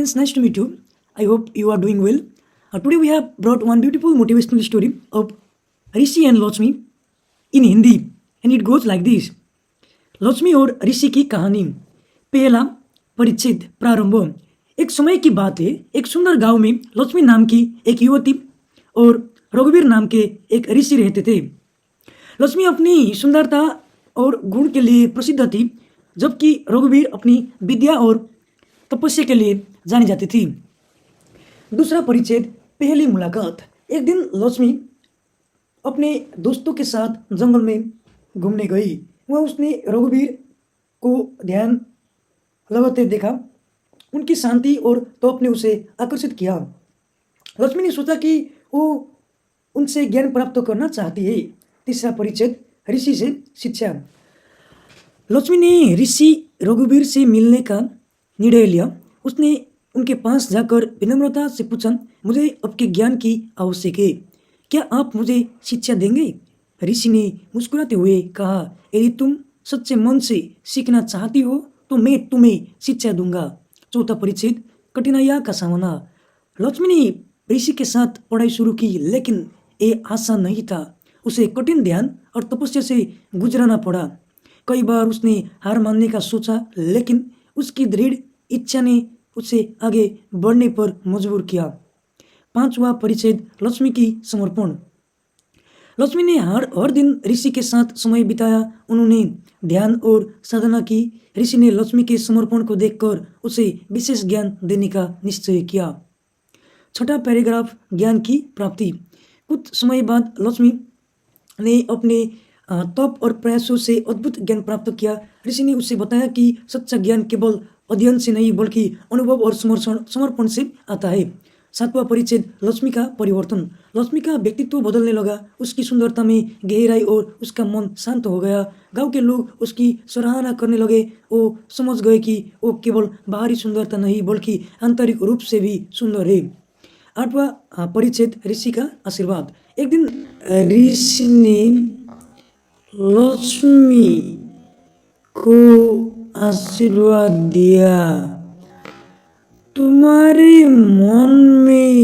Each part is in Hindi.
It's nice to meet you. I hope you are doing well. Today we have brought one beautiful motivational story of Rishi and Lakshmi in Hindi, and it goes like this. Lakshmi और ऋषि की कहानी। पहला परिचित प्रारंभ। एक समय की बात है, एक सुंदर गांव में लक्ष्मी नाम की एक युवती और रघुवीर नाम के एक ऋषि रहते थे। लक्ष्मी अपनी सुंदरता और गुण के लिए प्रसिद्ध थी, जबकि रघुवीर अपनी विद्या और तपस्या के लिए जानी जाती थी। दूसरा परिच्छेद, पहली मुलाकात। एक दिन लक्ष्मी अपने दोस्तों के साथ जंगल में घूमने गई। वह उसने रघुवीर को ध्यान लगाते देखा। उनकी शांति और तप ने उसे आकर्षित किया। लक्ष्मी ने सोचा कि वो उनसे ज्ञान प्राप्त करना चाहती है। तीसरा परिच्छेद, ऋषि से शिक्षा। लक्ष्मी ने ऋषि रघुवीर से मिलने का निर्णय लिया। उसने उनके पास जाकर विनम्रता से पूछा, मुझे आपके ज्ञान की आवश्यक है, क्या आप मुझे शिक्षा देंगे? ऋषि ने मुस्कुराते हुए कहा, यदि तुम सच्चे मन से सीखना चाहती हो तो मैं तुम्हें शिक्षा दूंगा। चौथा परिच्छेद, कठिनाइयाँ का सामना। लक्ष्मी ने ऋषि के साथ पढ़ाई शुरू की, लेकिन ये आसान नहीं था। उसे कठिन ध्यान और तपस्या से गुजरना पड़ा। कई बार उसने हार मानने का सोचा, लेकिन उसकी दृढ़ इच्छा ने उसे आगे बढ़ने पर मजबूर किया। पांचवा परिच्छेद, लक्ष्मी की समर्पण। लक्ष्मी ने हर दिन ऋषि के साथ समय बिताया। उन्होंने ध्यान और साधना की। ऋषि ने लक्ष्मी के समर्पण को देखकर उसे विशेष ज्ञान देने का निश्चय किया। छठा पैराग्राफ, ज्ञान की प्राप्ति। कुछ समय बाद लक्ष्मी ने अपने तप और प्रयासों से अद्भुत ज्ञान प्राप्त किया। ऋषि ने उसे बताया कि सच्चा ज्ञान केवल अध्ययन से नहीं बल्कि अनुभव और समर्पण से आता है। सातवां परिच्छेद, लक्ष्मी का परिवर्तन। लक्ष्मी का व्यक्तित्व बदलने लगा। उसकी सुंदरता में गहराई और उसका मन शांत हो गया। गांव के लोग उसकी सराहना करने लगे। वो समझ गए कि वो केवल बाहरी सुंदरता नहीं बल्कि आंतरिक रूप से भी सुंदर है। आठवां परिच्छेद, ऋषि का आशीर्वाद। एक दिन ऋषि ने लक्ष्मी को आशीर्वाद दिया, तुम्हारे मन में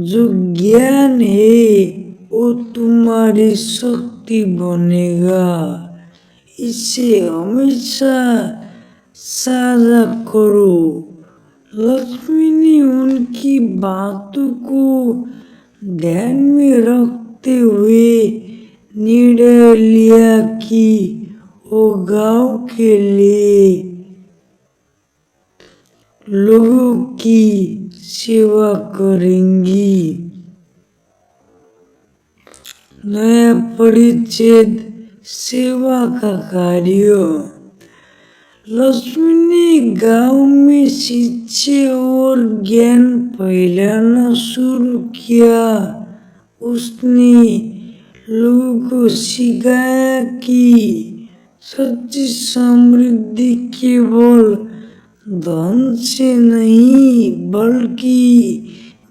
जो ज्ञान है वो तुम्हारी शक्ति बनेगा। इसे हमेशा साझा करो। लक्ष्मी ने उनकी बातों को ध्यान में रखते हुए निर्णय लिया कि वो गांव के लिए लोगों की सेवा करेंगी। नया परिच्छेद, सेवा का कार्य। लक्ष्मी ने गांव में शिक्षा और ज्ञान फैलाना शुरू किया। उसने लोगों को सिखाया कि सच्ची समृद्धि केवल धन से नहीं बल्कि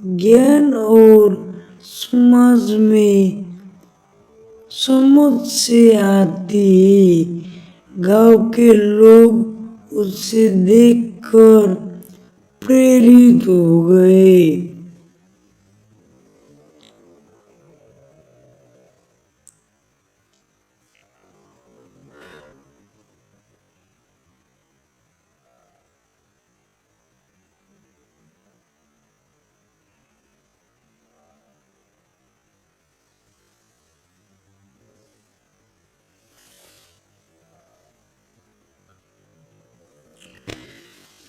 ज्ञान और समाज में समझ से आती है। गांव के लोग उसे देखकर प्रेरित हो गए।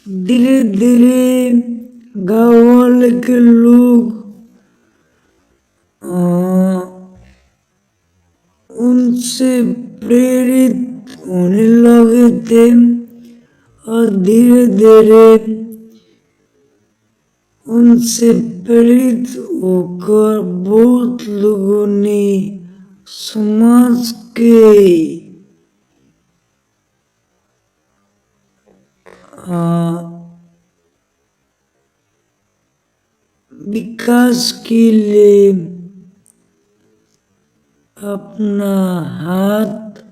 धीरे धीरे गाँव वाले के लोग उनसे प्रेरित होने लगे थे और धीरे धीरे उनसे प्रेरित होकर बहुत लोगों ने समाज के विकास के लिए अपना हाथ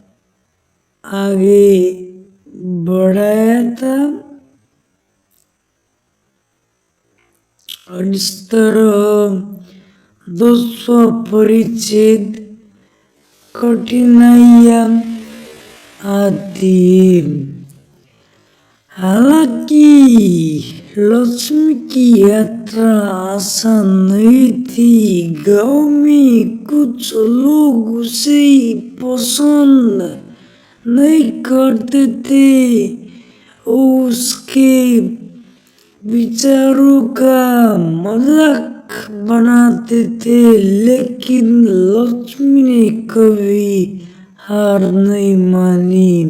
आगे बढ़ाया था। और इस तरह 200 परिच्छेद कठिनाइयाँ आती हैं। हालांकि लक्ष्मी की यात्रा आसान नहीं थी। गांव में कुछ लोग उसे पसंद नहीं करते थे, उसके विचारों का मजाक बनाते थे, लेकिन लक्ष्मी ने कभी हार नहीं मानी।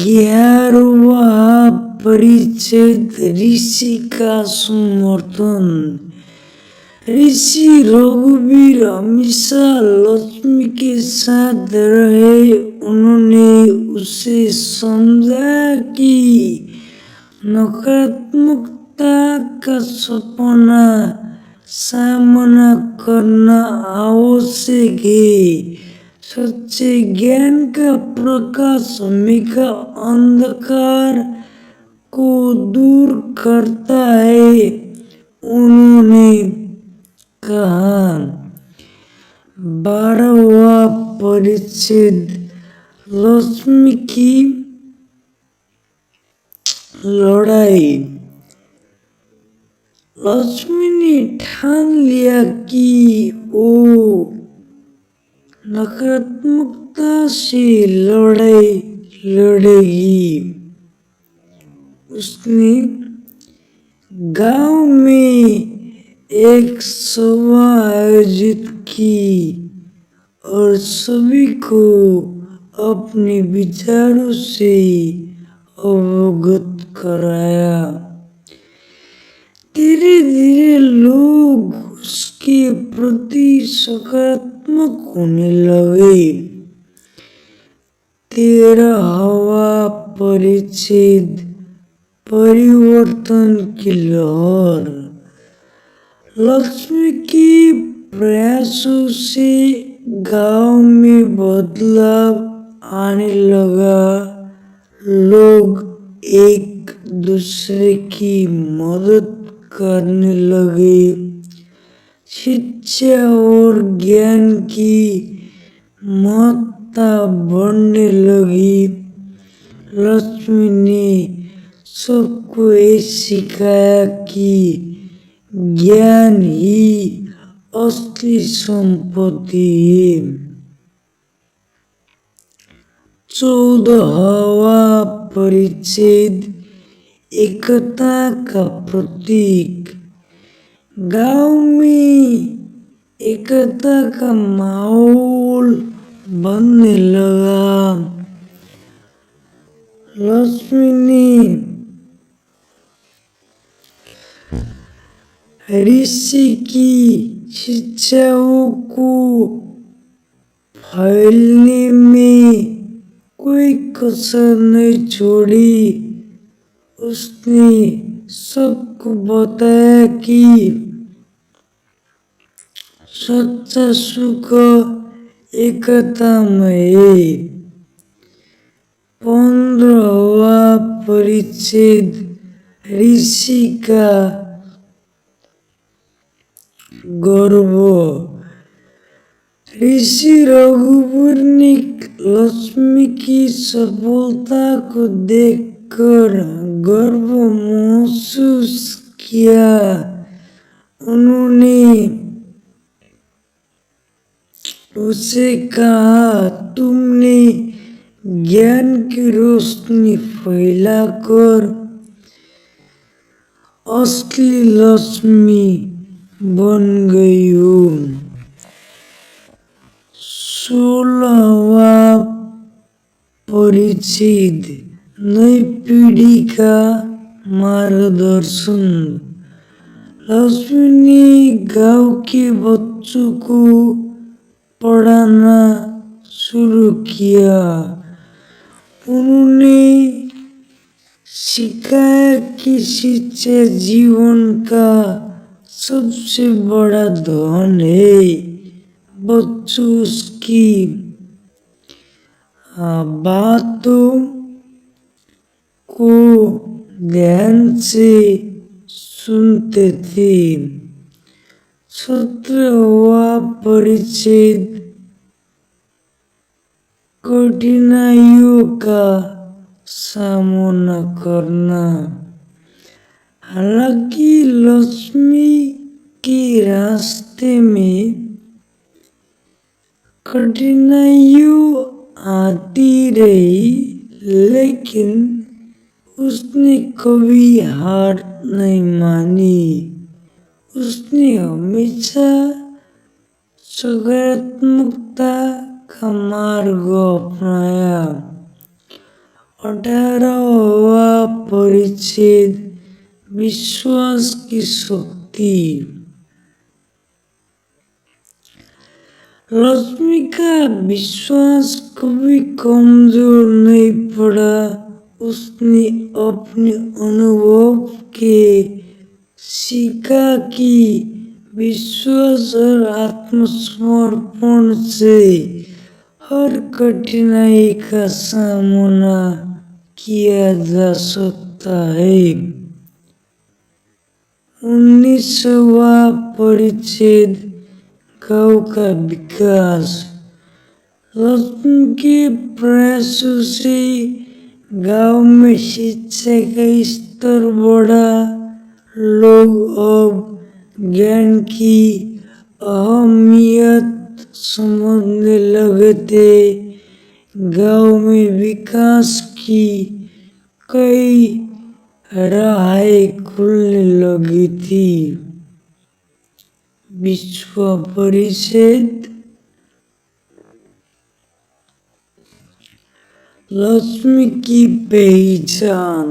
11वां परिच्छेद ऋषि का समर्थन। ऋषि रघुवीर हमेशा लक्ष्मी के साथ रहे। उन्होंने उसे समझाया कि नकारात्मकता का सपना सामना करना आवश्यक है। सच्चे ज्ञान का प्रकाश हमेशा अंधकार को दूर करता है। उन्होंने कहा। 12वां परिच्छेद लक्ष्मी की लड़ाई। लक्ष्मी ने ठान लिया कि वो नकारात्मकता से लड़ाई लड़ेगी। उसने गांव में एक सभा आयोजित की और सभी को अपने विचारों से अवगत कराया। धीरे धीरे लोग उसके प्रति सकारात्मक होने लगे। 13वां परिच्छेद परिवर्तन की लहर। लक्ष्मी के प्रयासों से गांव में बदलाव आने लगा। लोग एक दूसरे की मदद करने लगे। शिक्षा और ज्ञान की महत्ता बढ़ने लगी। लक्ष्मी ने सबको ये सिखाया कि ज्ञान ही असली संपत्ति है। 14वां परिच्छेद एकता का प्रतीक। गांव में एकता का माहौल बनने लगा। लक्ष्मी ने ऋषि की शिक्षाओं को फैलने में कोई कसर नहीं छोड़ी। उसने सबको बताया कि सच्चा सुख एकता में है। 15वां परिच्छेद ऋषि का गर्व। ऋषि रघुवीर ने लक्ष्मी की सफलता को देखकर गर्व महसूस किया। उन्होंने उसे कहा, तुमने ज्ञान की रोशनी फैलाकर असली लक्ष्मी बन गई हो। 16वां परिच्छेद नई पीढ़ी का मार्गदर्शन। लक्ष्मी ने गांव के बच्चों को पढ़ाना शुरू किया। उन्होंने सिखाया कि शिक्षा जीवन का सबसे बड़ा धन है। बच्चों उसकी बातों को ध्यान से सुनते थे। 17वां परिच्छेद कठिनाइयों का सामना करना। हालांकि लक्ष्मी के रास्ते में कठिनाइयों आती रही, लेकिन उसने कभी हार नहीं मानी। उसने हमेशा सकारात्मकता का मार्ग अपनाया। 18वां परिच्छेद विश्वास की शक्ति। लक्ष्मी का विश्वास कभी कमजोर नहीं पड़ा। उसने अपने अनुभव के सीखा कि विश्वास और आत्मसमर्पण से हर कठिनाई का सामना किया जा सकता है। 19वां परिच्छेद गांव का विकास। लक्ष्मी के प्रयासों से गांव में शिक्षा का स्तर बढ़ा। लोग अब ज्ञान की अहमियत समझने लगे थे। गांव में विकास की कई राहें खुलने लगी थी। 20वां परिच्छेद लक्ष्मी की पहचान।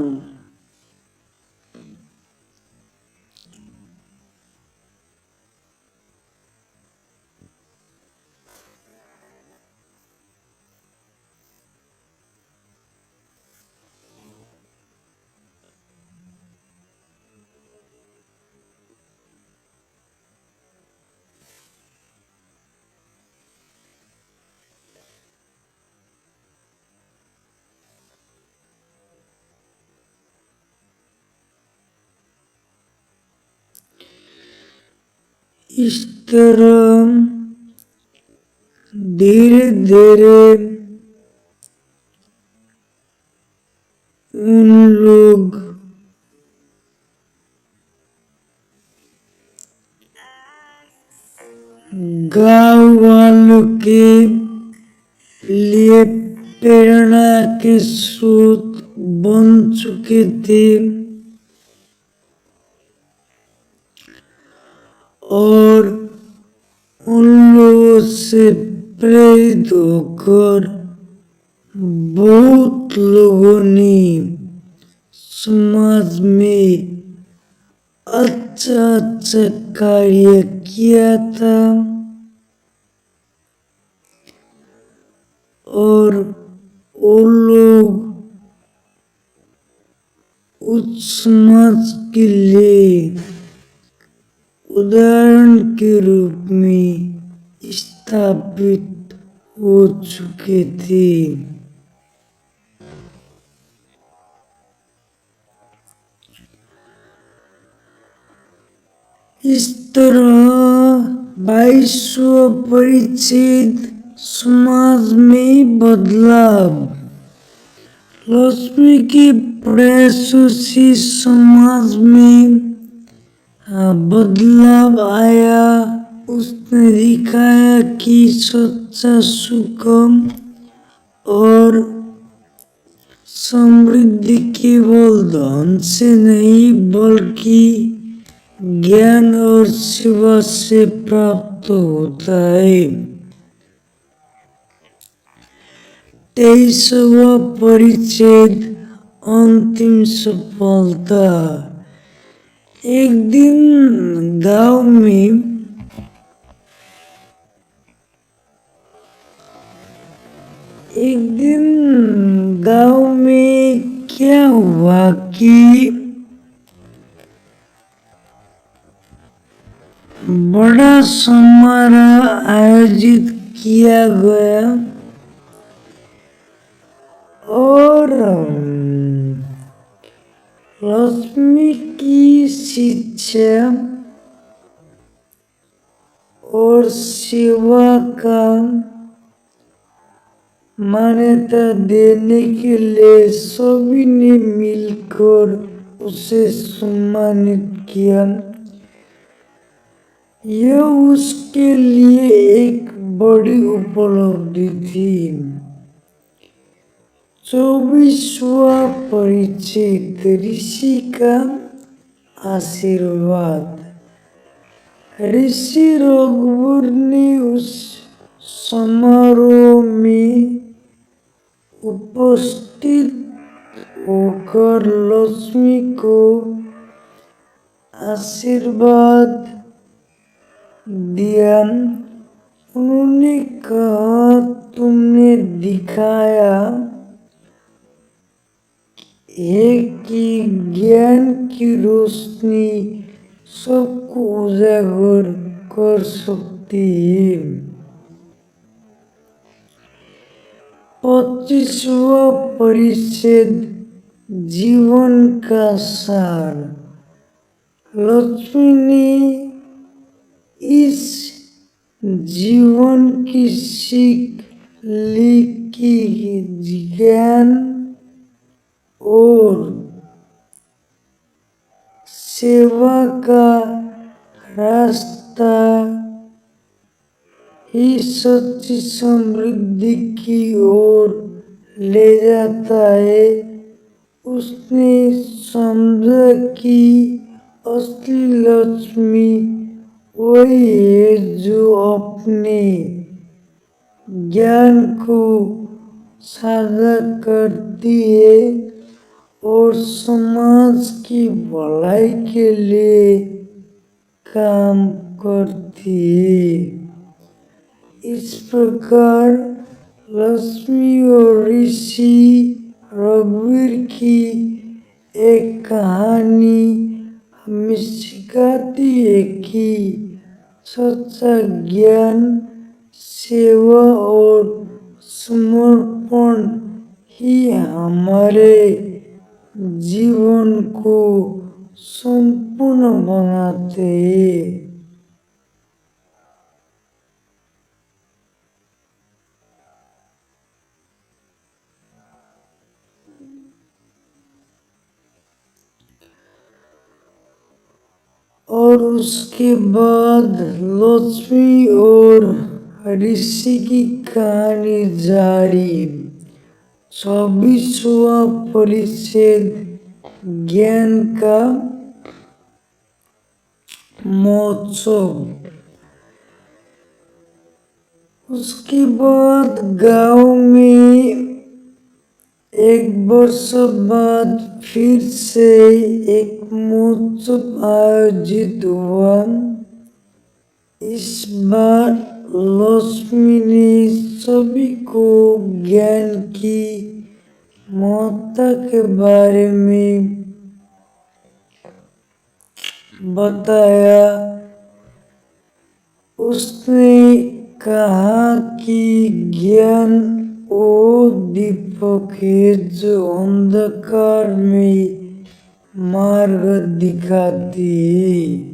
इस तरह धीरे धीरे उन लोग गांव वालों के लिए प्रेरणा के स्रोत बन चुके थे और उन लोगों से प्रेरित होकर बहुत लोगों ने समाज में अच्छा अच्छा कार्य किया था और वो लोग उस समाज के लिए उदाहरण के रूप में स्थापित हो चुके थे। इस तरह 22वां परिच्छेद समाज में बदलाव। लक्ष्मी के प्रयासों से समाज में बदलाव आया। उसने दिखाया कि सच्चा सुख और समृद्धि केवल धन से नहीं बल्कि ज्ञान और सेवा से प्राप्त होता है। 23वां परिच्छेद अंतिम सफलता। एक दिन गांव में क्या हुआ कि बड़ा समारोह आयोजित किया गया और लक्ष्मी की शिक्षा और सेवा का मान्यता देने के लिए सभी ने मिलकर उसे सम्मानित किया। यह उसके लिए एक बड़ी उपलब्धि थी। 24वां परिच्छेद ऋषि का आशीर्वाद। ऋषि रघुवर ने उस समारोह में उपस्थित होकर लक्ष्मी को आशीर्वाद दिया। उन्होंने कहा, तुमने दिखाया है कि ज्ञान की रोशनी सबको उजागर कर सकती है। 25वां परिच्छेद जीवन का सार। लक्ष्मी ने इस जीवन की सीख ली कि ज्ञान और सेवा का रास्ता ही सच्ची समृद्धि की ओर ले जाता है। उसने समझा कि असली लक्ष्मी वही है जो अपने ज्ञान को साझा करती है और समाज की भलाई के लिए काम करती है। इस प्रकार लक्ष्मी और ऋषि रघुवीर की एक कहानी हमें सिखाती है कि सच्चा ज्ञान, सेवा और समर्पण ही हमारे जीवन को संपूर्ण बनाते हैं। और उसके बाद लक्ष्मी और ऋषि की कहानी जारी। 26वां परिच्छेद ज्ञान का महोत्सव। उसके बाद गांव में एक वर्ष बाद फिर से एक महोत्सव आयोजित हुआ। इस बार लक्ष्मी ने सभी को ज्ञान की महत्ता के बारे में बताया। उसने कहा कि ज्ञान वो दीपक है जो अंधकार में मार्ग दिखाती है।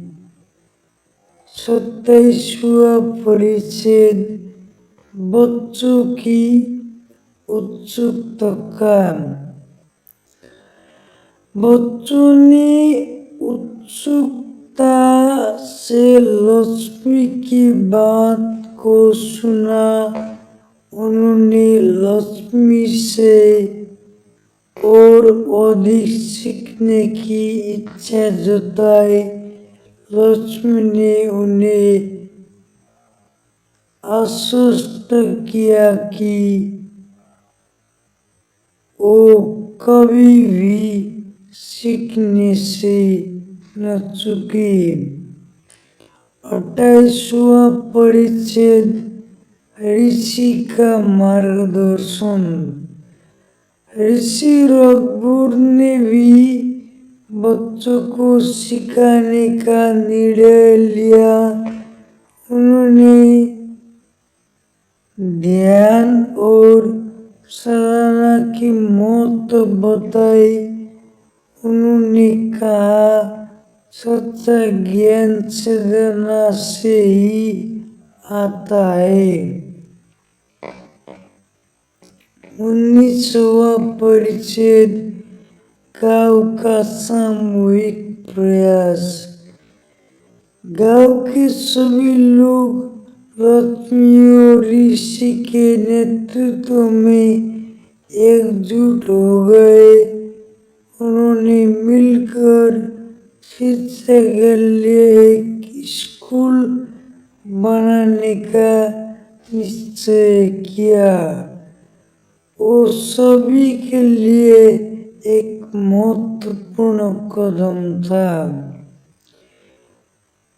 27वां परिच्छेद बच्चों की उत्सुकता का। बच्चों ने उत्सुकता से लक्ष्मी की बात को सुना। उन्होंने लक्ष्मी से और अधिक सीखने की इच्छा जताई। लक्ष्मी ने उन्हें आश्वस्त किया कि वो कभी भी सीखने से न चूके। 28वां परिच्छेद ऋषि का मार्गदर्शन। ऋषि रघुवर ने भी बच्चों को सिखाने का निर्णय लिया। उन्होंने ध्यान और साधना की महत्व बताई। उन्होंने कहा, सच्चा ज्ञान चेतना से ही आता है। 19वां परिच्छेद गांव का सामूहिक प्रयास। गांव के सभी लोग लक्ष्मी और ऋषि के नेतृत्व में एकजुट हो गए। उन्होंने मिलकर शिक्षा के लिए एक स्कूल बनाने का निश्चय किया। वो सभी के लिए एक महत्वपूर्ण कदम था।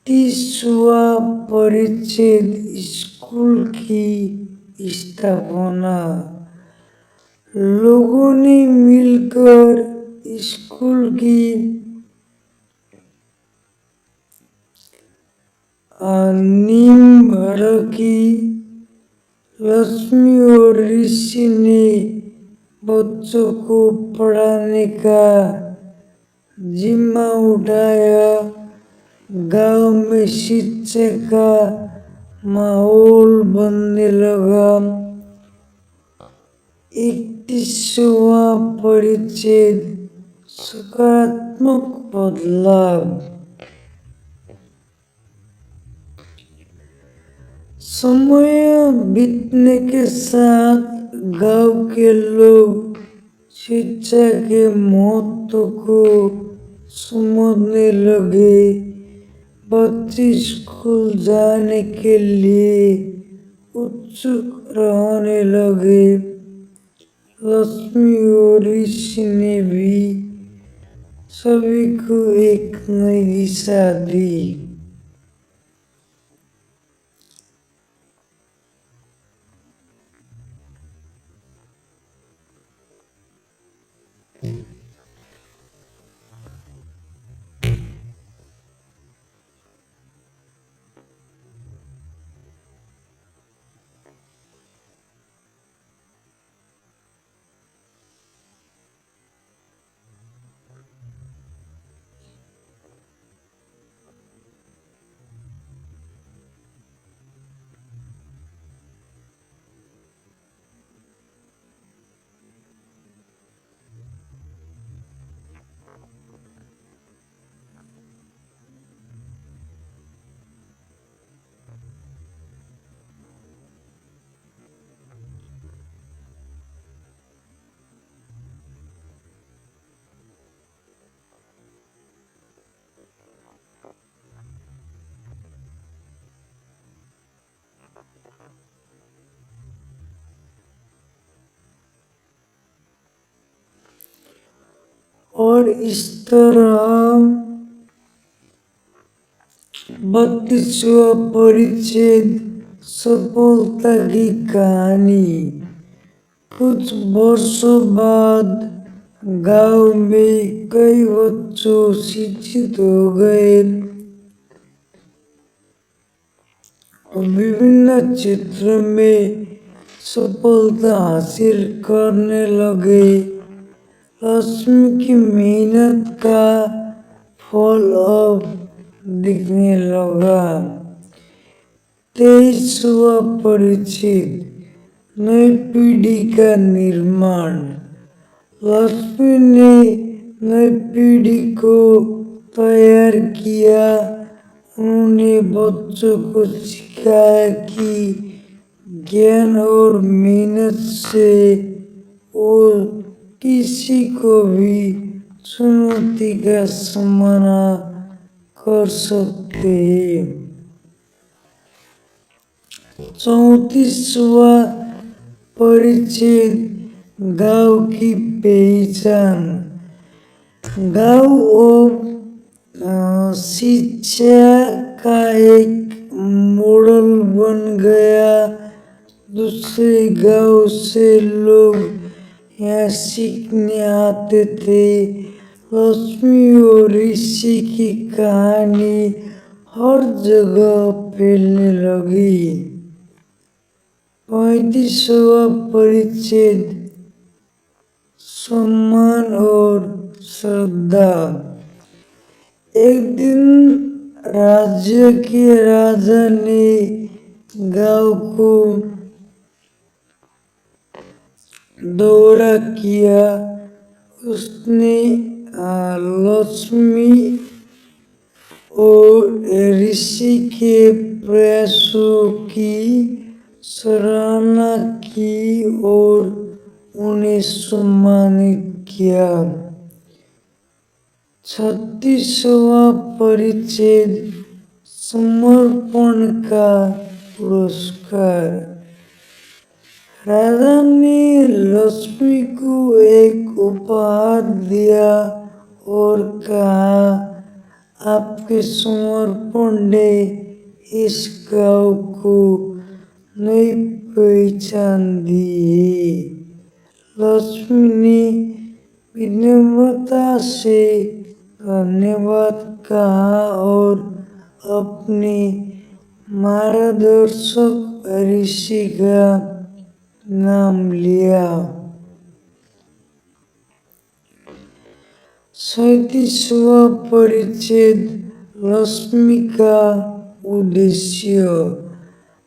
30वां परिच्छेद स्कूल की स्थापना। लोगों ने मिलकर स्कूल की नींव रखी। लक्ष्मी और ऋषि ने बच्चों को पढ़ाने का जिम्मा उठाया। गांव में शिक्षा का माहौल बनने लगा। 31वां परिच्छेद सकारात्मक बदलाव। समय बीतने के साथ गांव के लोग शिक्षा के महत्व को समझने लगे। बच्चे स्कूल जाने के लिए उत्सुक रहने लगे। लक्ष्मी और ऋषि ने भी सभी को एक नई दिशा दी। और इस तरह 32वां परिच्छेद सफलता की कहानी। कुछ वर्षों बाद गांव में कई बच्चों शिक्षित हो गए और विभिन्न क्षेत्रों में सफलता हासिल करने लगे। लक्ष्मी की मेहनत का फल अब दिखने लगा। 23वां परिच्छेद नई पीढ़ी का निर्माण। लक्ष्मी ने नई पीढ़ी को तैयार किया। उन्होंने बच्चों को सिखाया कि ज्ञान और मेहनत से वो किसी को भी चुनौती का सामना कर सकते हैं। 34वां परिच्छेद गांव की पहचान। गांव अब शिक्षा का एक मॉडल बन गया। दूसरे गांव से लोग यहाँ सीखने आते थे। लक्ष्मी और ऋषि की कहानी हर जगह फैलने लगी। 35वां परिच्छेद सम्मान और श्रद्धा। एक दिन राज्य के राजा ने गांव को दौरा किया। उसने लक्ष्मी और ऋषि के प्रयासों की सराहना की और उन्हें सम्मानित किया। 36वां परिच्छेद समर्पण का पुरस्कार। राजा ने लक्ष्मी को एक उपहार दिया और कहा, आपके समर्पण ने इस गांव को नई पहचान दी है। लक्ष्मी ने विनम्रता से धन्यवाद कहा और अपने मार्गदर्शक ऋषि का नाम लिया। 37वां परिच्छेद लक्ष्मी का उद्देश्य।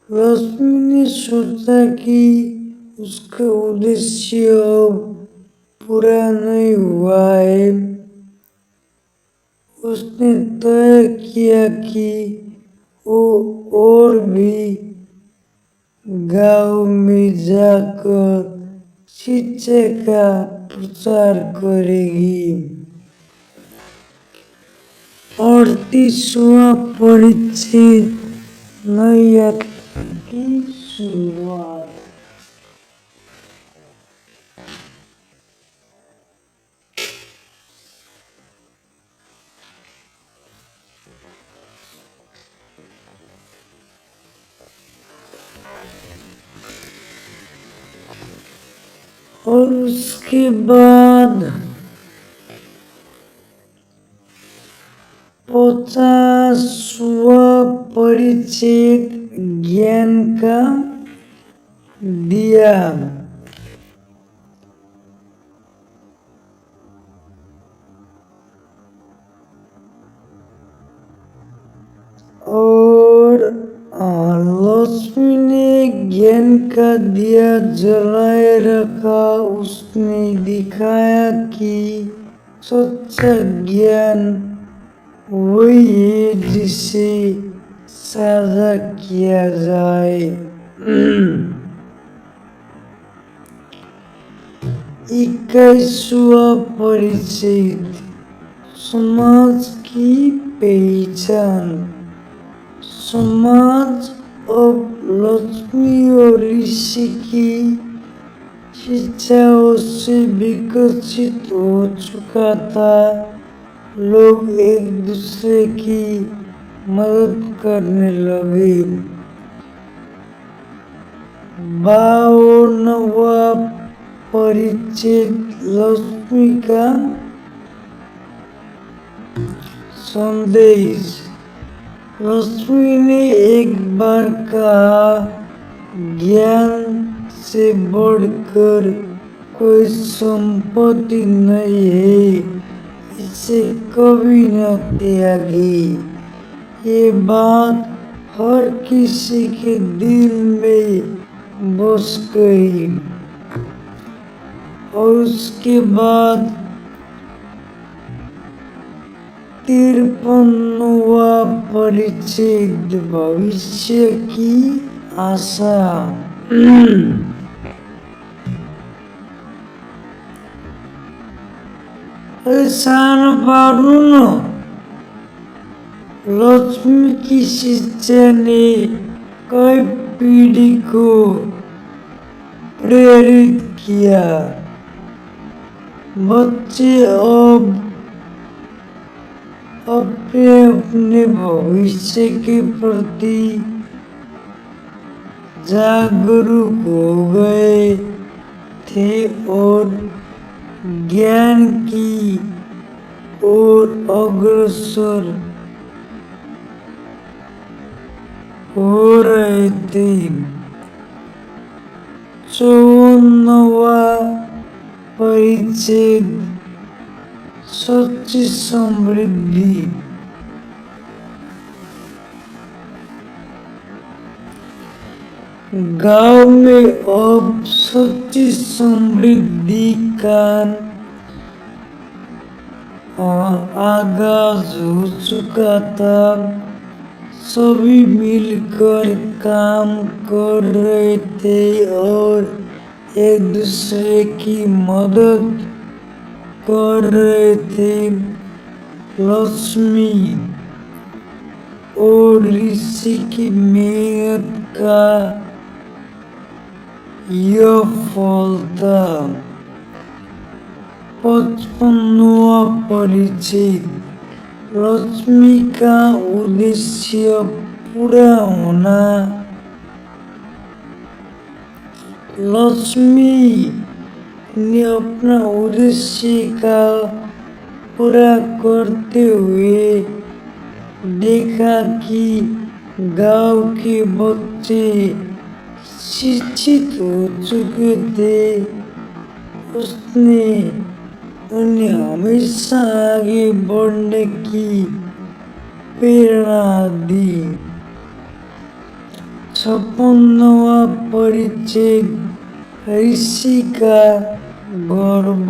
लक्ष्मी ने सोचा कि उसका उद्देश्य अब पूरा नहीं हुआ है। उसने तय किया कि वो और भी गांव में जाकर शिक्षा का प्रचार करेगी। 38वां परिच्छेद नई यात्रा की शुरुआत। और उसके बाद 50वां परिच्छेद ज्ञान का दिया। और लक्ष्मी ने ज्ञान का दिया जलाए रखा। उसने दिखाया कि सच्चा ज्ञान वही है जिसे साझा किया जाए। 21वां परिच्छेद समाज की पहचान। समाज अब लक्ष्मी और ऋषि की शिक्षाओं से विकसित हो चुका था। लोग एक दूसरे की मदद करने लगे। 52वां परिच्छेद लक्ष्मी का संदेश। लक्ष्मी ने एक बार कहा, ज्ञान से बढ़कर कोई संपत्ति नहीं है, इसे कभी न त्यागी। ये बात हर किसी के दिल में बस गई। और उसके बाद 53वां परिच्छेद भविष्य की आशा। लक्ष्मी की शिक्षा ने कई पीढ़ी को प्रेरित किया। बच्चे अब अपने अपने भविष्य के प्रति जागरूक हो गए थे और ज्ञान की ओर अग्रसर हो रहे थे। 54वां परिच्छेद सच्ची समृद्धि। गांव में अब सच्ची समृद्धि का आगाज हो चुका था। सभी मिलकर काम कर रहे थे और एक दूसरे की मदद कर रहे थे। लक्ष्मी और ऋषि की मेहनत का यह फल था। 55वां परिचित। लक्ष्मी का उद्देश्य पूरा होना। लक्ष्मी ने अपना उद्देश्य का पूरा करते हुए देखा कि गांव के बच्चे शिक्षित हो चुके थे। उसने उन्हें हमेशा आगे बढ़ने की प्रेरणा दी। 56वां परिच्छेद। ऋषि का गर्व।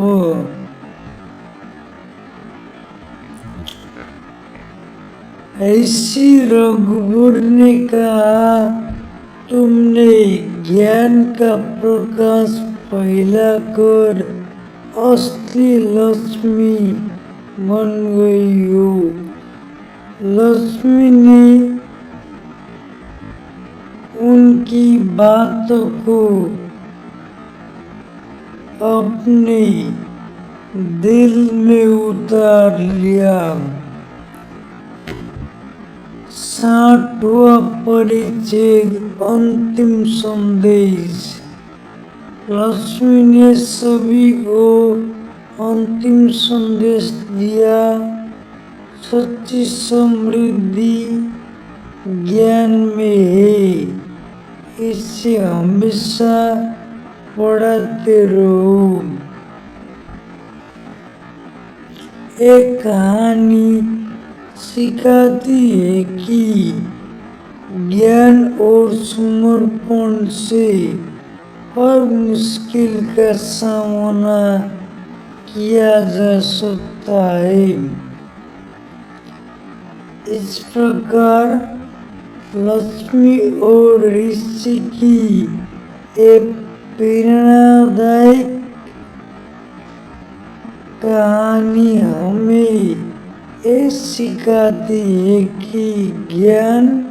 ऋषि रघुवर ने कहा, तुमने ज्ञान का प्रकाश फैलाकर असली लक्ष्मी बन गई हो। लक्ष्मी ने उनकी बातों को अपने दिल में उतार लिया। 60वां परिच्छेद। अंतिम संदेश। लक्ष्मी ने सभी को अंतिम संदेश दिया। सच्ची समृद्धि ज्ञान में है। इसे हमेशा पढ़ाते रहो। एक कहानी सिखाती है कि ज्ञान और समर्पण से हर मुश्किल का सामना किया जा सकता है। इस प्रकार लक्ष्मी और ऋषि की एक प्रेरणादायक कहानी हमें ये सिखाती है कि ज्ञान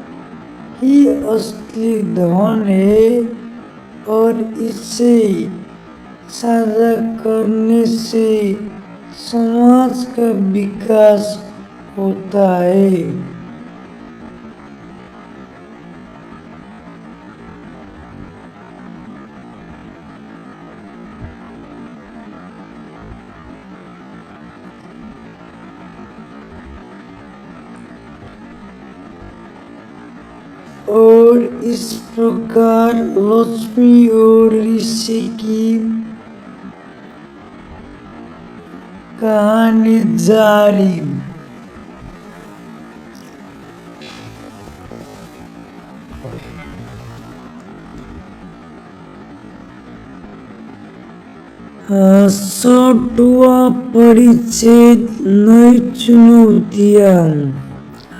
ही असली धन है और इसे साझा करने से समाज का विकास होता है। और इस प्रकार लक्ष्मी और ऋषि की कहानी जारी। छठवां परिच्छेद। नई चुनौतियां।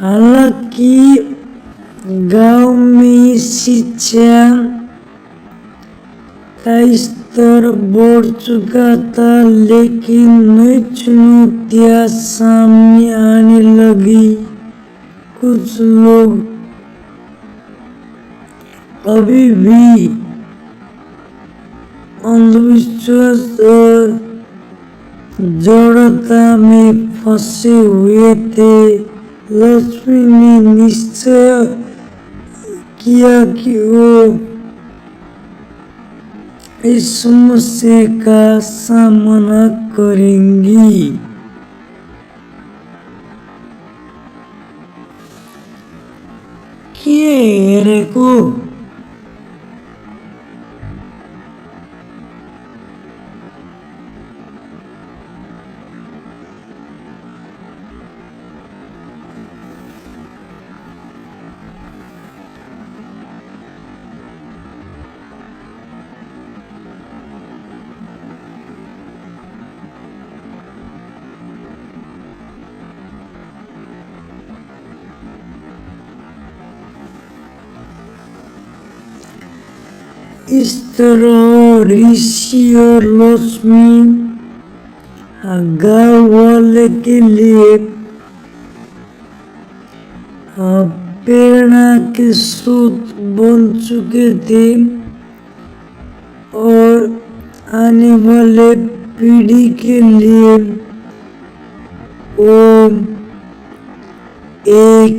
हालांकि गांव में शिक्षा का स्तर बढ़ चुका था, लेकिन नई चुनौतियां सामने आने लगी। कुछ लोग अभी भी अंधविश्वास और जड़ता में फंसे हुए थे। लक्ष्मी ने निश्चय किया कि वो इस समस्या का सामना करेंगी। रे को इस तरह ऋषि और लक्ष्मी गांव वाले के लिए प्रेरणा के स्रोत बन चुके थे और आने वाले पीढ़ी के लिए वो एक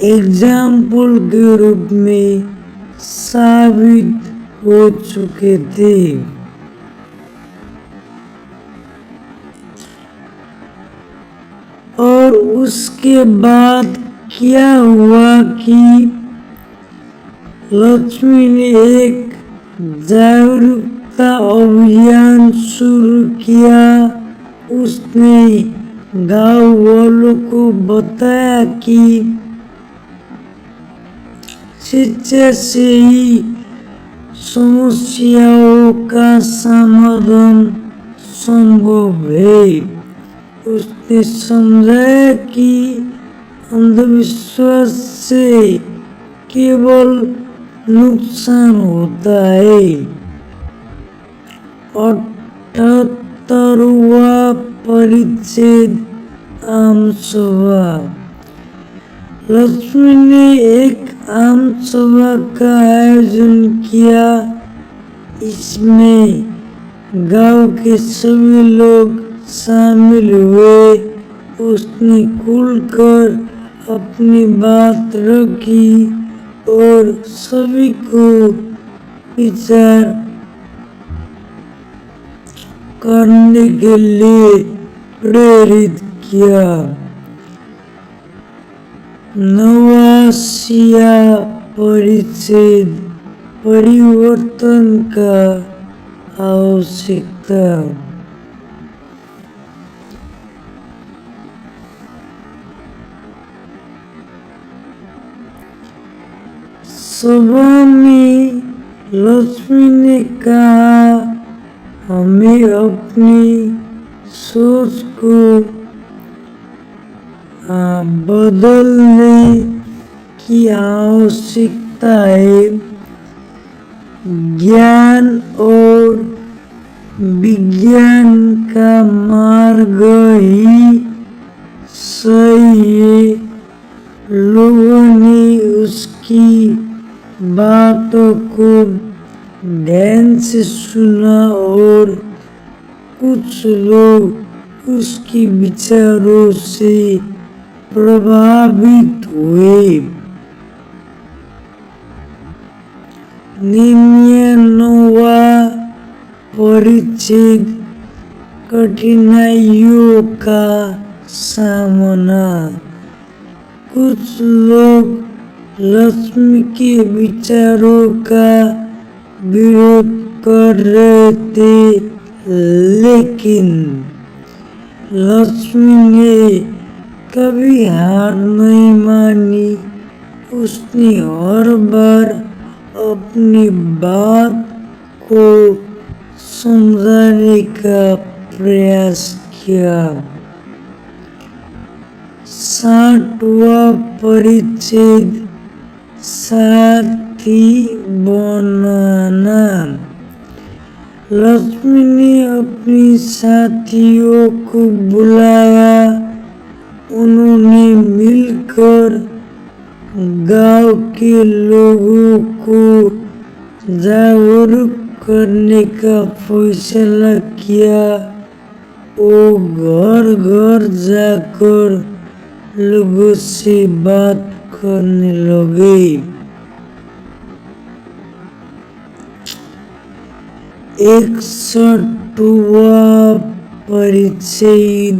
एग्जाम्पल के रूप में साबित हो चुके थे। और उसके बाद क्या हुआ कि लक्ष्मी ने एक जागरूकता अभियान शुरू किया। उसने गांव वालों को बताया कि शिक्षा से ही समस्याओं का समाधान संभव है। उसने समझाया कि अंधविश्वास से केवल नुकसान होता है। 78वां परिच्छेद आम सभा। लक्ष्मी ने एक आम सभा का आयोजन किया। इसमें गांव के सभी लोग शामिल हुए। उसने खुलकर अपनी बात रखी और सभी को विचार करने के लिए प्रेरित किया। नवासिया परिच्छेद परिवर्तन का आवश्यकता। सभा में लक्ष्मी ने कहा, हमें अपनी सोच को बदलने की आवश्यकता है। ज्ञान और विज्ञान का मार्ग ही सही है। लोगों ने उसकी बातों को ध्यान से सुना और कुछ लोग उसके विचारों से प्रभावित हुए। 99वां परिच्छेद कठिनाइयों का सामना। कुछ लोग लक्ष्मी के विचारों का विरोध कर रहे थे, लेकिन लक्ष्मी ने कभी हार नहीं मानी। उसने हर बार अपनी बात को समझाने का प्रयास किया। 60वां परिच्छेद साथी बनाना। लक्ष्मी ने अपनी साथियों को बुलाया। उन्होंने मिलकर गांव के लोगों को जागरूक करने का फैसला किया। वो घर घर जाकर लोगों से बात करने लगे। 61वां परिच्छेद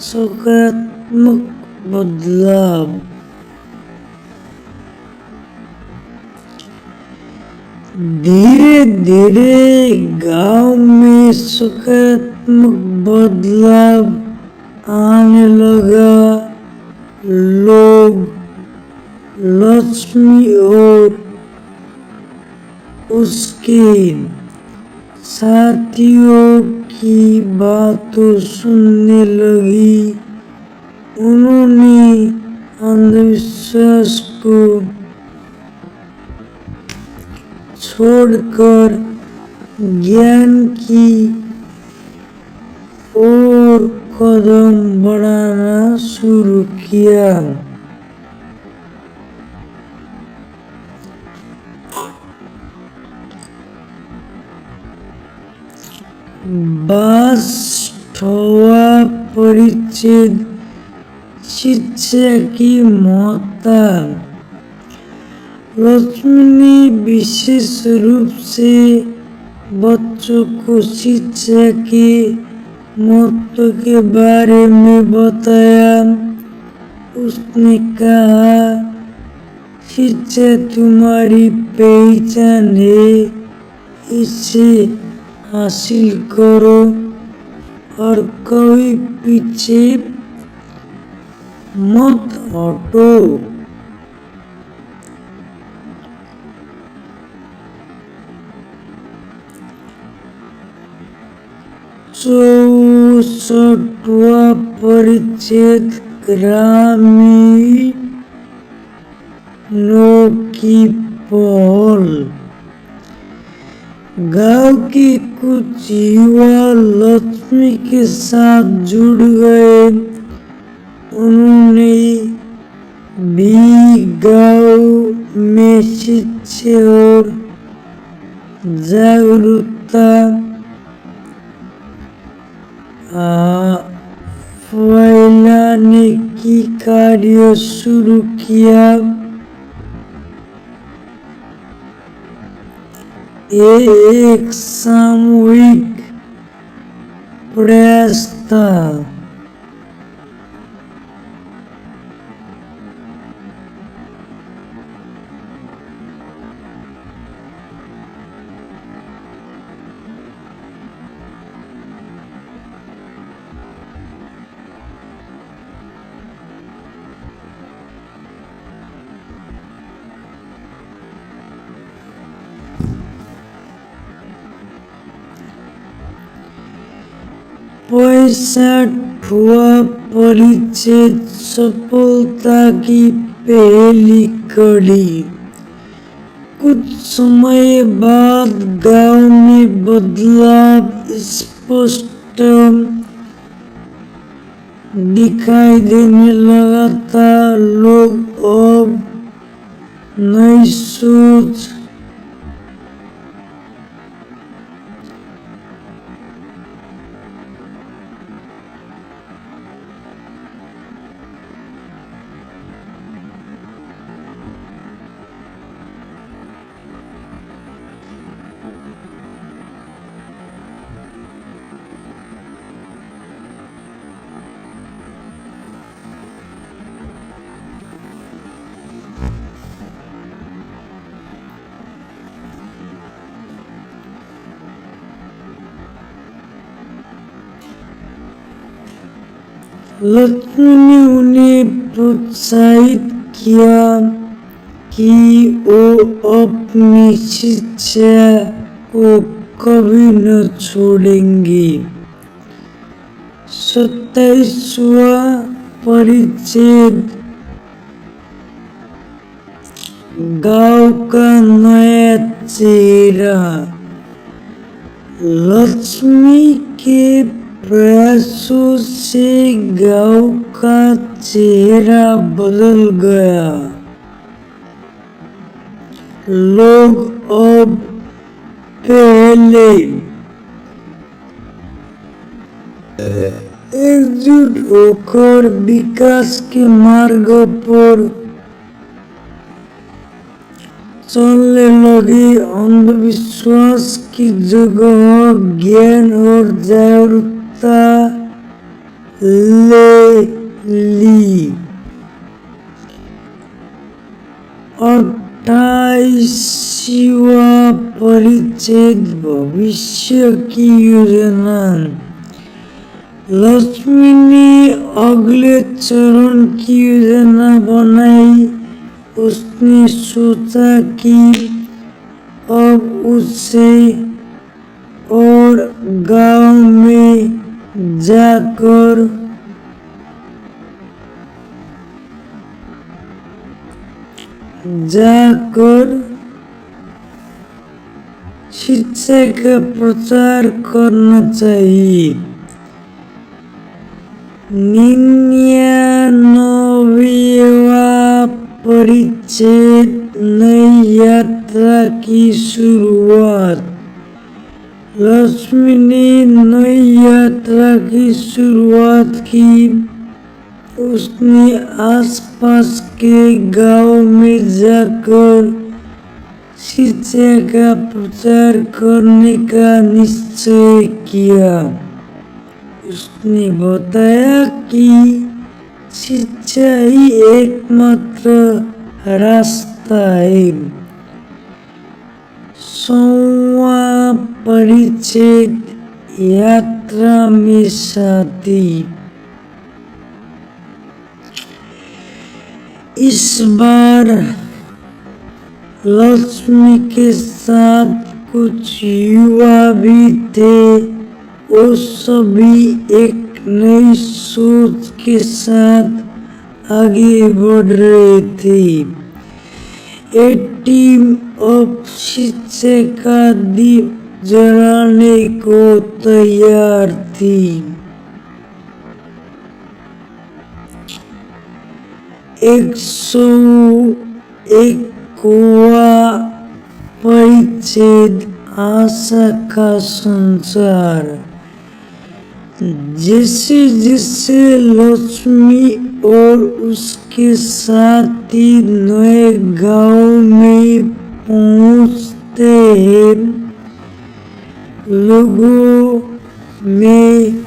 सकारात्मक बदलाव। धीरे धीरे गांव में सकारात्मक बदलाव आने लगा। लोग लक्ष्मी और उसके साथियों की बातों सुनने लगी। उन्होंने अंधविश्वास को छोड़कर ज्ञान की ओर कदम बढ़ाना शुरू किया। बासठवां परिच्छेद शिक्षा की महत्ता। लक्ष्मी ने विशेष रूप से बच्चों को शिक्षा के महत्व के बारे में बताया। उसने कहा, शिक्षा तुम्हारी पहचान है, इसे हासिल करो और कभी पीछे मत हटो। चौसठवां परिच्छेद ग्रामीणों की पहल। गांव के कुछ युवा लक्ष्मी के साथ जुड़ गए। उन्होंने भी गांव में शिक्षा और जागरूकता फैलाने की कार्य शुरू किया। ये एक सामूहिक प्रयास था। पैंसठवां परिच्छेद सफलता की पहली कड़ी। कुछ समय बाद गांव में बदलाव स्पष्ट दिखाई देने लगा था। लोग अब नई सोच लक्ष्मी ने उन्हें प्रोत्साहित किया कि वो अपनी शिक्षा को कभी न छोड़ेंगे। 27वां परिच्छेद गांव का नया चेहरा। लक्ष्मी के प्रयासों से गांव का चेहरा बदल गया। लोग अब पहले एकजुट होकर विकास के मार्ग पर चलने लगे। अंधविश्वास की जगह ज्ञान और जागरूकता ले ली। 28वां परिच्छेद भविष्य की योजना। लक्ष्मी ने अगले चरण की योजना बनाई। उसने सोचा कि अब उसे और गांव में जाकर शिक्षा का प्रचार करना चाहिए। 99वां परिच्छेद, नई यात्रा की शुरुआत। लक्ष्मी ने नई यात्रा की शुरुआत की। उसने आसपास के गांव में जाकर शिक्षा का प्रचार करने का निश्चय किया। उसने बताया कि शिक्षा ही एकमात्र रास्ता है। 100वां परिच्छेद, यात्रा में साथी। इस बार लक्ष्मी के साथ कुछ युवा भी थे। वो सभी एक नई सोच के साथ आगे बढ़ रहे थे। ए टीम अब शिक्षा का दीप जलाने को तैयार थी। 101वां परिच्छेद, आशा का संचार। जैसे जैसे लक्ष्मी और उसके साथी नए गांव में पहुंचते हैं, लोगों में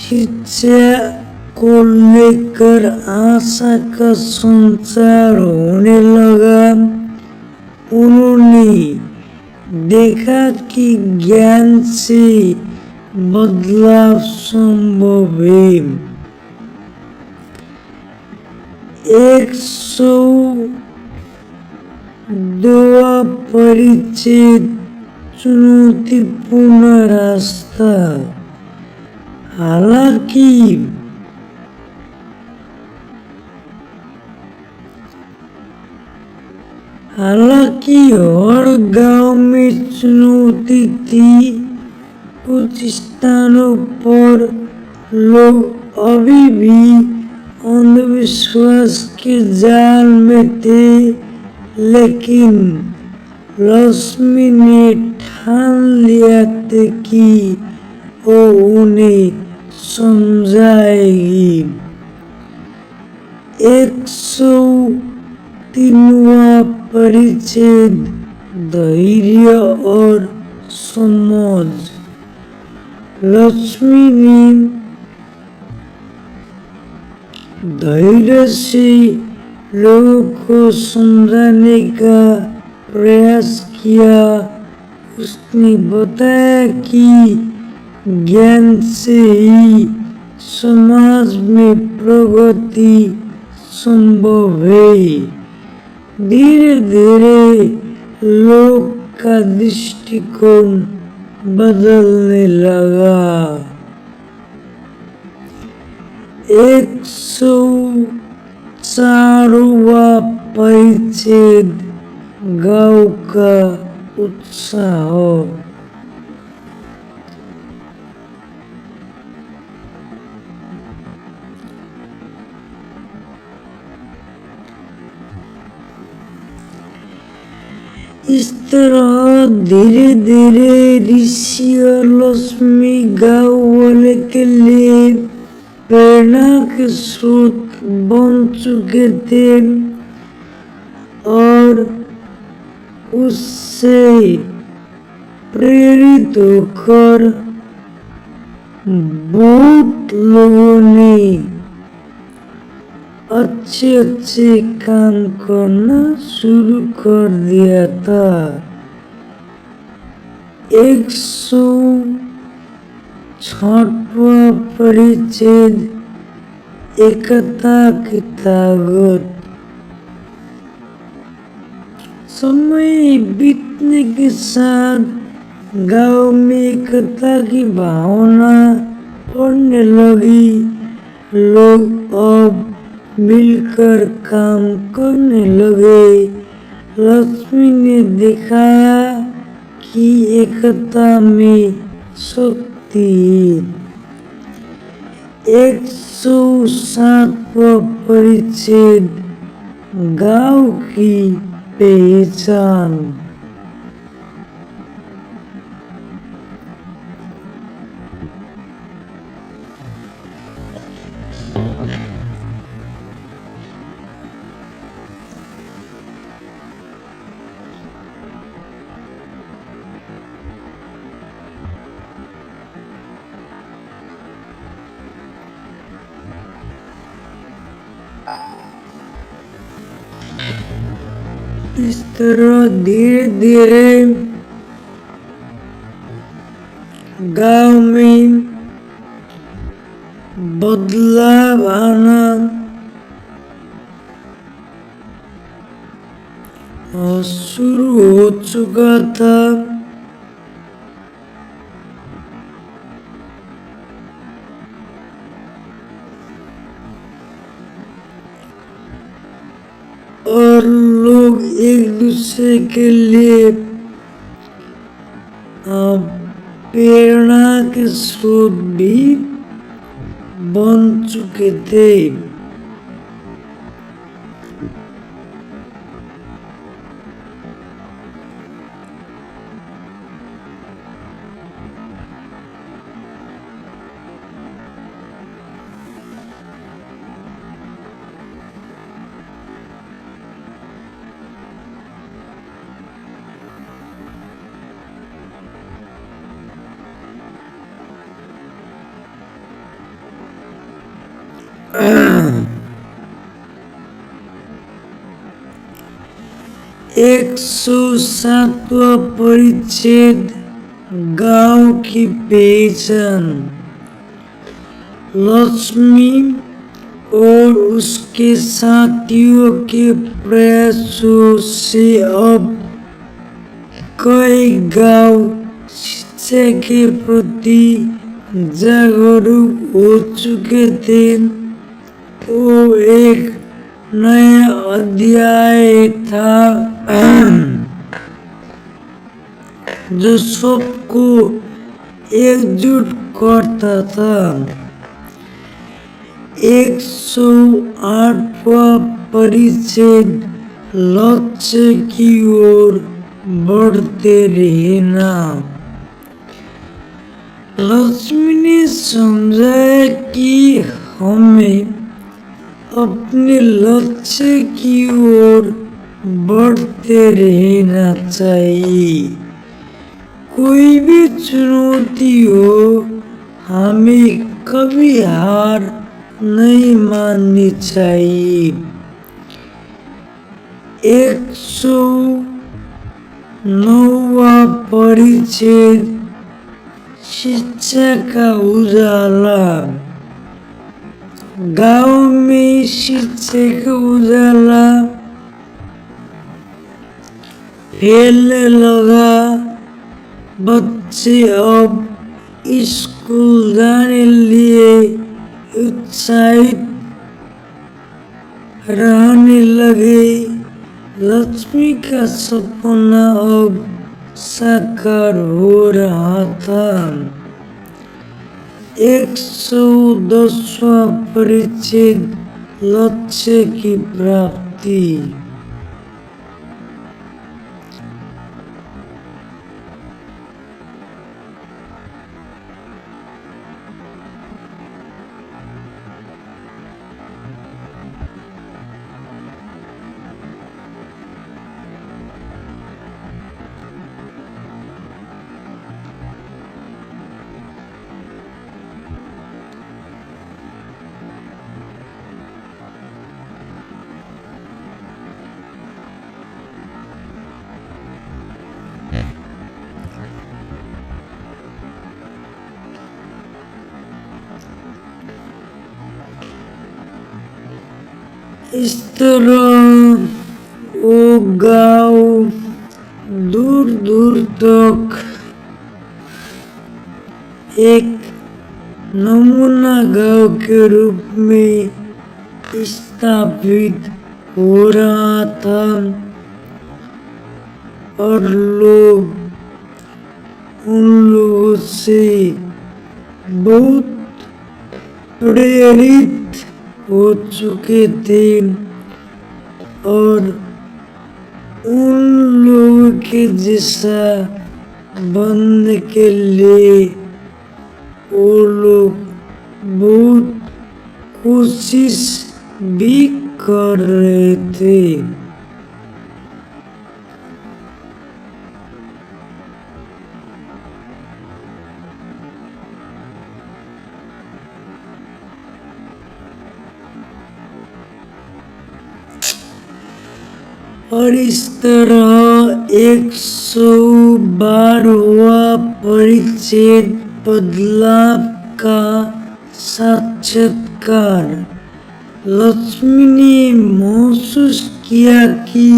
शिक्षा को लेकर आशा का संचार होने लगा। उन्होंने देखा कि ज्ञान से बदलाव संभव है। 102वां परिच्छेद, चुनौतीपूर्ण रास्ता। हालांकि हर गांव में चुनौती थी। कुछ स्थानों पर लोग अभी भी अंधविश्वास के जाल में थे, लेकिन लक्ष्मी ने ठान लिया था कि वो उन्हें समझाएगी। 103वां परिच्छेद, धैर्य और समझ। लक्ष्मी ने धैर्य से लोगों को समझाने का प्रयास किया। उसने बताया कि ज्ञान से ही समाज में प्रगति संभव है। धीरे धीरे लोग का दृष्टिकोण बदलने लगा। 104वां परिच्छेद, गांव का उत्साह। इस तरह धीरे धीरे ऋषि और लक्ष्मी गांव वाले के लिए प्रेरणा के स्रोत बन चुके थे और उससे प्रेरित होकर बहुत लोगों ने अच्छे अच्छे काम करना शुरू कर दिया था। 106वां परिच्छेद, एकता की ताकत। समय बीतने के साथ गांव में एकता की भावना बढ़ने लगी। लोग अब मिलकर काम करने लगे। लक्ष्मी ने दिखाया की एकता में शक्ति। 107वां परिच्छेद, गांव की पहचान। इस तरह धीरे धीरे गांव में बदलाव आना शुरू हो चुका था। और लोग एक दूसरे के लिए प्रेरणा के स्रोत भी बन चुके थे। एक 107वां परिच्छेद, गांव की पहचान। लक्ष्मी और उसके साथियों के प्रयासों से अब कई गांव शिक्षा के प्रति जागरूक हो चुके थे। वो एक नया अध्याय था जो सबको एकजुट करता था। 108वां परिच्छेद, लक्ष्य की ओर बढ़ते रहना। लक्ष्मी ने समझा कि हमें अपने लक्ष्य की ओर बढ़ते रहना चाहिए। कोई भी चुनौती हो, हमें कभी हार नहीं माननी चाहिए। 109वां परिच्छेद, शिक्षा का उजाला। गांव में शिक्षा का उजाला फैलने लगा। बच्चे अब स्कूल जाने लिए उत्साहित रहने लगे। लक्ष्मी का सपना अब साकार हो रहा था। 110वां परिच्छेद, लक्ष्य की प्राप्ति। इस तरह वो गांव दूर दूर तक एक नमूना गांव के रूप में स्थापित हो रहा था और लोग उन लोगों से बहुत प्रेरित हो चुके थे और उन लोगों के जैसा बनने के लिए वो लोग बहुत कोशिश भी कर रहे थे। और इस तरह 112वां परिच्छेद बदलाव का साक्षात्कार। लक्ष्मी ने महसूस किया कि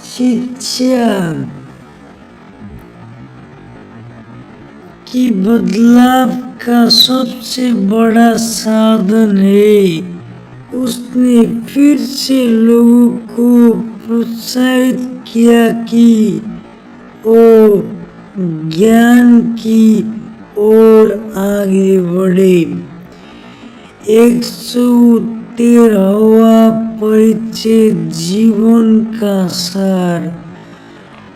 शिक्षा की बदलाव का सबसे बड़ा साधन है। उसने फिर से लोगों को प्रोत्साहित किया कि वो ज्ञान की ओर आगे बढ़े। 113वां परिच्छेद जीवन का सार।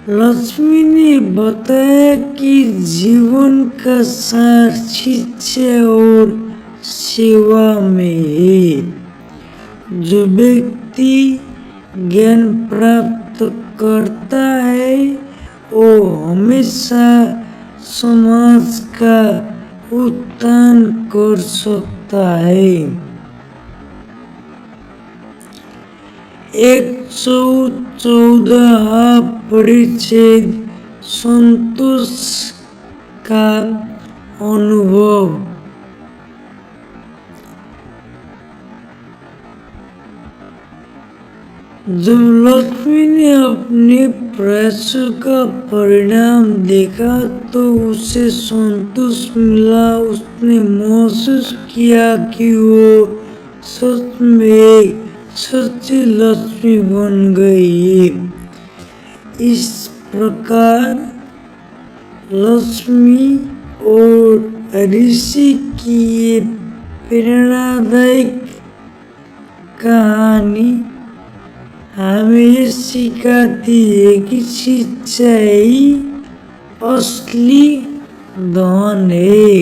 लक्ष्मी ने बताया कि जीवन का सार शिक्षा और सेवा में है। जो व्यक्ति ज्ञान प्राप्त करता है वो हमेशा समाज का उत्थान कर सकता है। 114वां परिच्छेद संतोष का अनुभव। जब लक्ष्मी ने अपने प्रयासों का परिणाम देखा तो उसे संतोष मिला। उसने महसूस किया कि वो सच में सच्ची लक्ष्मी बन गई। इस प्रकार लक्ष्मी और ऋषि की ये प्रेरणादायक कहानी हमें ये सिखाती है कि शिक्षा ही असली धन है।